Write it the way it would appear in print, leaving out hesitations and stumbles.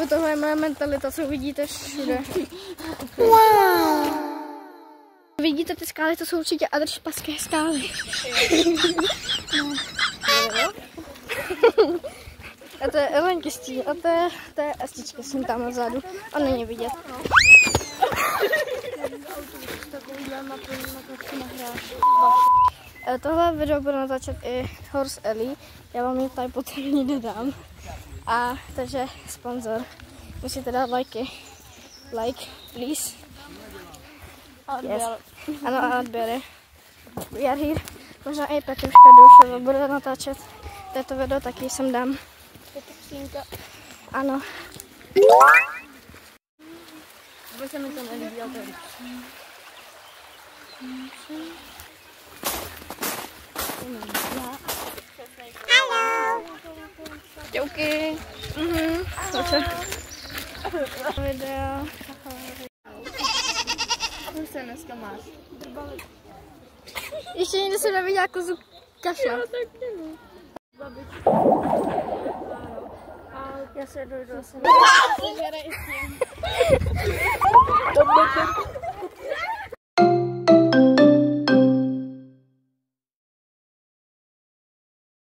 Tohle je moje mentalita, co vidíte všude. Wow. Vidíte ty skály, to jsou určitě Adršpaské skály. A to je Elenky stín, a to je Estička s ním tam vzadu. A není vidět. Tohle video budu natáčet i Horse Ellie. Já vám ji tady potom nedám. A takže sponzor. Musíte dát lajky. Like, please. Yes. Ano, a odběry. We are here. Možná i Petruška Doušová bude natáčet této video, taky sem dám. Ano. Vůbec se mi to nelíbí, ale to je. Haló. Čauky. Video. Co se dneska máš? Ještě někdy jsem neviděla kozu kašla. Já se jdu zase.